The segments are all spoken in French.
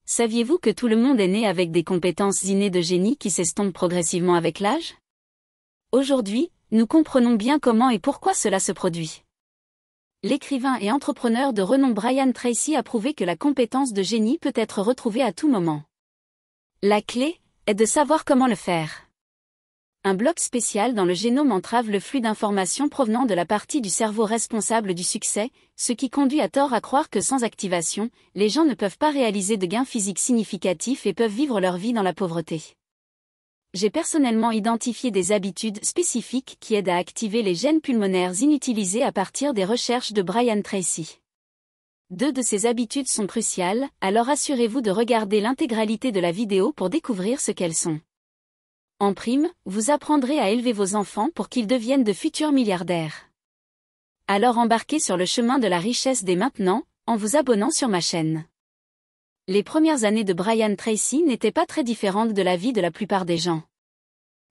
Saviez-vous que tout le monde est né avec des compétences innées de génie qui s'estompent progressivement avec l'âge? Aujourd'hui, nous comprenons bien comment et pourquoi cela se produit. L'écrivain et entrepreneur de renom Brian Tracy a prouvé que la compétence de génie peut être retrouvée à tout moment. La clé est de savoir comment le faire. Un bloc spécial dans le génome entrave le flux d'informations provenant de la partie du cerveau responsable du succès, ce qui conduit à tort à croire que sans activation, les gens ne peuvent pas réaliser de gains physiques significatifs et peuvent vivre leur vie dans la pauvreté. J'ai personnellement identifié des habitudes spécifiques qui aident à activer les gènes pulmonaires inutilisés à partir des recherches de Brian Tracy. 2 de ces habitudes sont cruciales, alors assurez-vous de regarder l'intégralité de la vidéo pour découvrir ce qu'elles sont. En prime, vous apprendrez à élever vos enfants pour qu'ils deviennent de futurs milliardaires. Alors embarquez sur le chemin de la richesse dès maintenant, en vous abonnant sur ma chaîne. Les premières années de Brian Tracy n'étaient pas très différentes de la vie de la plupart des gens.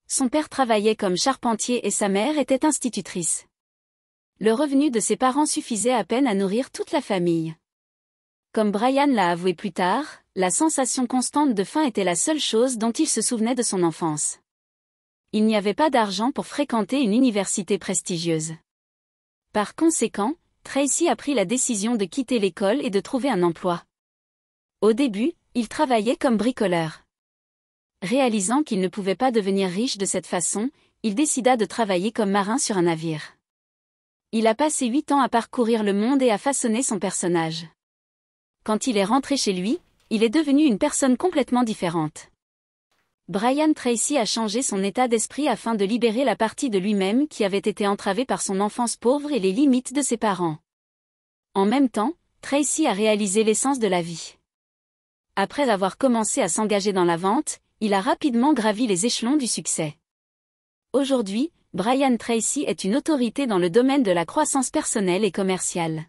Son père travaillait comme charpentier et sa mère était institutrice. Le revenu de ses parents suffisait à peine à nourrir toute la famille. Comme Brian l'a avoué plus tard, la sensation constante de faim était la seule chose dont il se souvenait de son enfance. Il n'y avait pas d'argent pour fréquenter une université prestigieuse. Par conséquent, Tracy a pris la décision de quitter l'école et de trouver un emploi. Au début, il travaillait comme bricoleur. Réalisant qu'il ne pouvait pas devenir riche de cette façon, il décida de travailler comme marin sur un navire. Il a passé 8 ans à parcourir le monde et à façonner son personnage. Quand il est rentré chez lui, il est devenu une personne complètement différente. Brian Tracy a changé son état d'esprit afin de libérer la partie de lui-même qui avait été entravée par son enfance pauvre et les limites de ses parents. En même temps, Tracy a réalisé l'essence de la vie. Après avoir commencé à s'engager dans la vente, il a rapidement gravi les échelons du succès. Aujourd'hui, Brian Tracy est une autorité dans le domaine de la croissance personnelle et commerciale.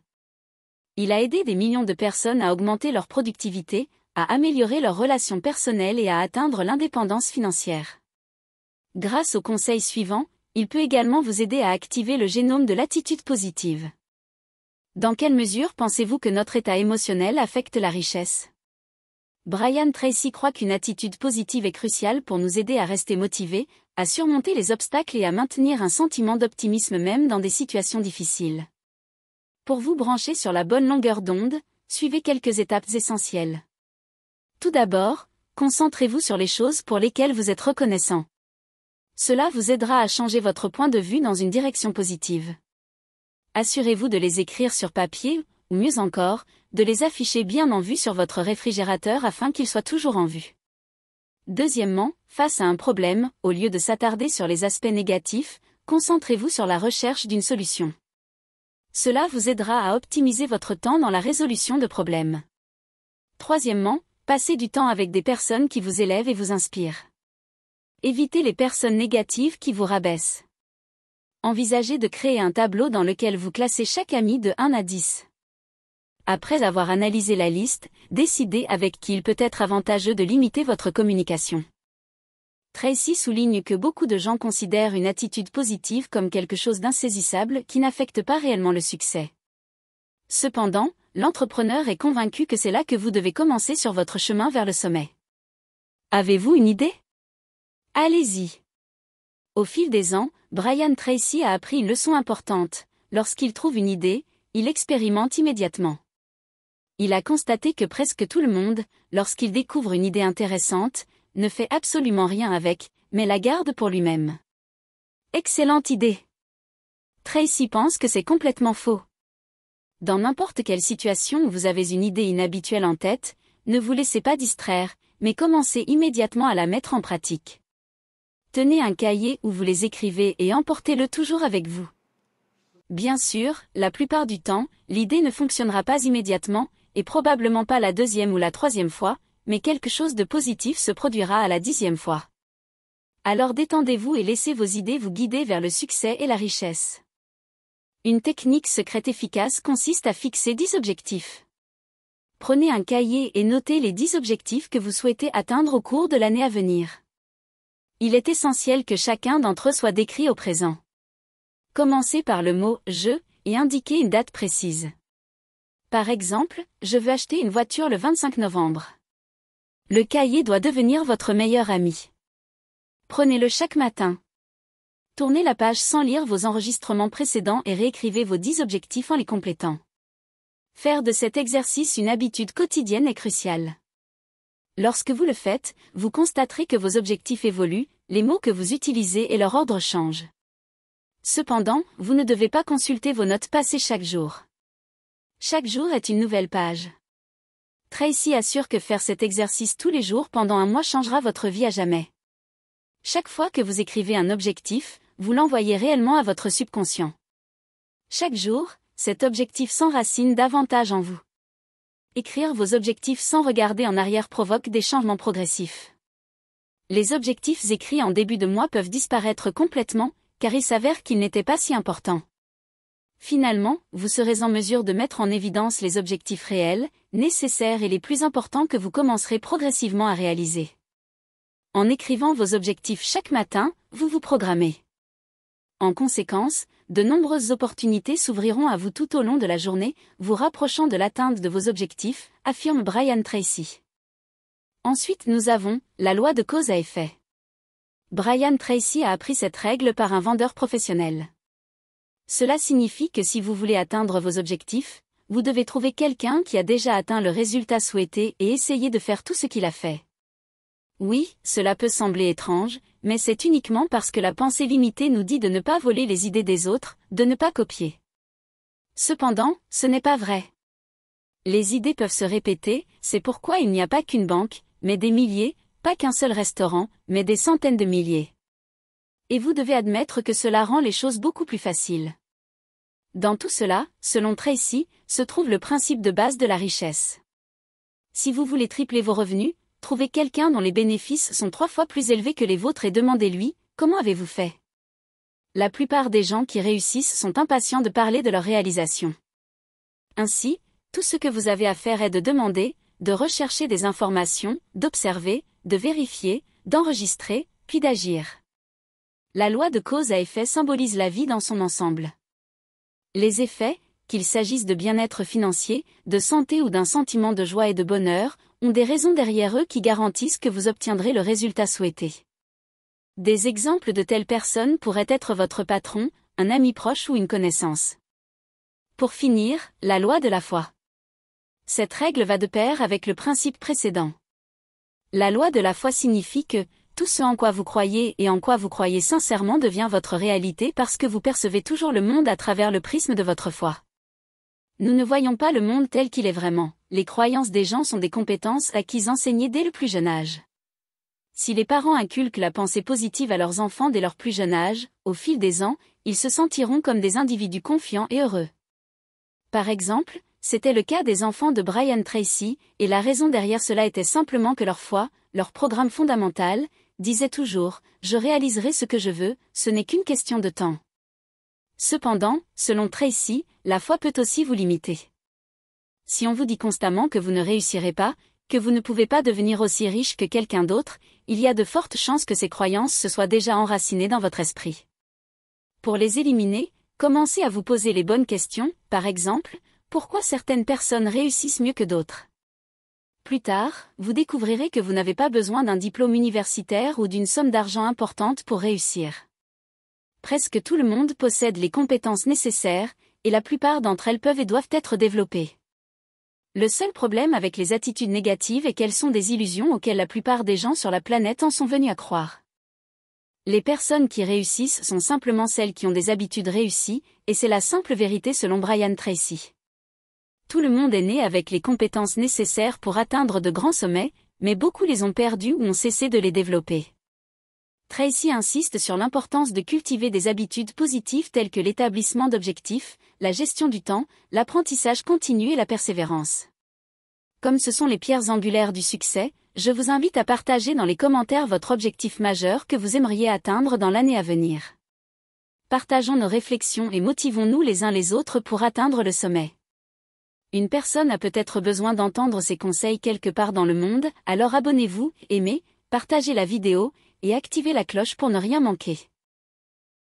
Il a aidé des millions de personnes à augmenter leur productivité, à améliorer leurs relations personnelles et à atteindre l'indépendance financière. Grâce aux conseils suivants, il peut également vous aider à activer le génome de l'attitude positive. Dans quelle mesure pensez-vous que notre état émotionnel affecte la richesse? Brian Tracy croit qu'une attitude positive est cruciale pour nous aider à rester motivés, à surmonter les obstacles et à maintenir un sentiment d'optimisme même dans des situations difficiles. Pour vous brancher sur la bonne longueur d'onde, suivez quelques étapes essentielles. Tout d'abord, concentrez-vous sur les choses pour lesquelles vous êtes reconnaissant. Cela vous aidera à changer votre point de vue dans une direction positive. Assurez-vous de les écrire sur papier, ou mieux encore, de les afficher bien en vue sur votre réfrigérateur afin qu'ils soient toujours en vue. Deuxièmement, face à un problème, au lieu de s'attarder sur les aspects négatifs, concentrez-vous sur la recherche d'une solution. Cela vous aidera à optimiser votre temps dans la résolution de problèmes. Troisièmement, passez du temps avec des personnes qui vous élèvent et vous inspirent. Évitez les personnes négatives qui vous rabaissent. Envisagez de créer un tableau dans lequel vous classez chaque ami de 1 à 10. Après avoir analysé la liste, décidez avec qui il peut être avantageux de limiter votre communication. Tracy souligne que beaucoup de gens considèrent une attitude positive comme quelque chose d'insaisissable qui n'affecte pas réellement le succès. Cependant, l'entrepreneur est convaincu que c'est là que vous devez commencer sur votre chemin vers le sommet. Avez-vous une idée? Allez-y! Au fil des ans, Brian Tracy a appris une leçon importante. Lorsqu'il trouve une idée, il expérimente immédiatement. Il a constaté que presque tout le monde, lorsqu'il découvre une idée intéressante, ne fait absolument rien avec, mais la garde pour lui-même. Excellente idée! Tracy pense que c'est complètement faux. Dans n'importe quelle situation où vous avez une idée inhabituelle en tête, ne vous laissez pas distraire, mais commencez immédiatement à la mettre en pratique. Tenez un cahier où vous les écrivez et emportez-le toujours avec vous. Bien sûr, la plupart du temps, l'idée ne fonctionnera pas immédiatement, et probablement pas la 2e ou la 3e fois, mais quelque chose de positif se produira à la 10e fois. Alors détendez-vous et laissez vos idées vous guider vers le succès et la richesse. Une technique secrète efficace consiste à fixer 10 objectifs. Prenez un cahier et notez les 10 objectifs que vous souhaitez atteindre au cours de l'année à venir. Il est essentiel que chacun d'entre eux soit décrit au présent. Commencez par le mot « je » et indiquez une date précise. Par exemple, je veux acheter une voiture le 25 novembre. Le cahier doit devenir votre meilleur ami. Prenez-le chaque matin. Tournez la page sans lire vos enregistrements précédents et réécrivez vos 10 objectifs en les complétant. Faire de cet exercice une habitude quotidienne est crucial. Lorsque vous le faites, vous constaterez que vos objectifs évoluent, les mots que vous utilisez et leur ordre changent. Cependant, vous ne devez pas consulter vos notes passées chaque jour. Chaque jour est une nouvelle page. Tracy assure que faire cet exercice tous les jours pendant un mois changera votre vie à jamais. Chaque fois que vous écrivez un objectif, vous l'envoyez réellement à votre subconscient. Chaque jour, cet objectif s'enracine davantage en vous. Écrire vos objectifs sans regarder en arrière provoque des changements progressifs. Les objectifs écrits en début de mois peuvent disparaître complètement, car il s'avère qu'ils n'étaient pas si importants. Finalement, vous serez en mesure de mettre en évidence les objectifs réels, nécessaires et les plus importants que vous commencerez progressivement à réaliser. En écrivant vos objectifs chaque matin, vous vous programmez. En conséquence, de nombreuses opportunités s'ouvriront à vous tout au long de la journée, vous rapprochant de l'atteinte de vos objectifs, affirme Brian Tracy. Ensuite nous avons la loi de cause à effet. Brian Tracy a appris cette règle par un vendeur professionnel. Cela signifie que si vous voulez atteindre vos objectifs, vous devez trouver quelqu'un qui a déjà atteint le résultat souhaité et essayer de faire tout ce qu'il a fait. Oui, cela peut sembler étrange, mais c'est uniquement parce que la pensée limitée nous dit de ne pas voler les idées des autres, de ne pas copier. Cependant, ce n'est pas vrai. Les idées peuvent se répéter, c'est pourquoi il n'y a pas qu'une banque, mais des milliers, pas qu'un seul restaurant, mais des centaines de milliers. Et vous devez admettre que cela rend les choses beaucoup plus faciles. Dans tout cela, selon Tracy, se trouve le principe de base de la richesse. Si vous voulez tripler vos revenus, trouvez quelqu'un dont les bénéfices sont 3 fois plus élevés que les vôtres et demandez-lui, comment avez-vous fait? La plupart des gens qui réussissent sont impatients de parler de leur réalisation. Ainsi, tout ce que vous avez à faire est de demander, de rechercher des informations, d'observer, de vérifier, d'enregistrer, puis d'agir. La loi de cause à effet symbolise la vie dans son ensemble. Les effets, qu'il s'agisse de bien-être financier, de santé ou d'un sentiment de joie et de bonheur, ont des raisons derrière eux qui garantissent que vous obtiendrez le résultat souhaité. Des exemples de telles personnes pourraient être votre patron, un ami proche ou une connaissance. Pour finir, la loi de la foi. Cette règle va de pair avec le principe précédent. La loi de la foi signifie que tout ce en quoi vous croyez et en quoi vous croyez sincèrement devient votre réalité parce que vous percevez toujours le monde à travers le prisme de votre foi. Nous ne voyons pas le monde tel qu'il est vraiment. Les croyances des gens sont des compétences acquises enseignées dès le plus jeune âge. Si les parents inculquent la pensée positive à leurs enfants dès leur plus jeune âge, au fil des ans, ils se sentiront comme des individus confiants et heureux. Par exemple, c'était le cas des enfants de Brian Tracy, et la raison derrière cela était simplement que leur foi, leur programme fondamental, disait toujours « Je réaliserai ce que je veux, ce n'est qu'une question de temps ». Cependant, selon Tracy, la foi peut aussi vous limiter. Si on vous dit constamment que vous ne réussirez pas, que vous ne pouvez pas devenir aussi riche que quelqu'un d'autre, il y a de fortes chances que ces croyances se soient déjà enracinées dans votre esprit. Pour les éliminer, commencez à vous poser les bonnes questions, par exemple, pourquoi certaines personnes réussissent mieux que d'autres? Plus tard, vous découvrirez que vous n'avez pas besoin d'un diplôme universitaire ou d'une somme d'argent importante pour réussir. Presque tout le monde possède les compétences nécessaires, et la plupart d'entre elles peuvent et doivent être développées. Le seul problème avec les attitudes négatives est qu'elles sont des illusions auxquelles la plupart des gens sur la planète en sont venus à croire. Les personnes qui réussissent sont simplement celles qui ont des habitudes réussies, et c'est la simple vérité selon Brian Tracy. Tout le monde est né avec les compétences nécessaires pour atteindre de grands sommets, mais beaucoup les ont perdues ou ont cessé de les développer. Tracy insiste sur l'importance de cultiver des habitudes positives telles que l'établissement d'objectifs, la gestion du temps, l'apprentissage continu et la persévérance. Comme ce sont les pierres angulaires du succès, je vous invite à partager dans les commentaires votre objectif majeur que vous aimeriez atteindre dans l'année à venir. Partageons nos réflexions et motivons-nous les uns les autres pour atteindre le sommet. Une personne a peut-être besoin d'entendre ces conseils quelque part dans le monde, alors abonnez-vous, aimez, partagez la vidéo, et activez la cloche pour ne rien manquer.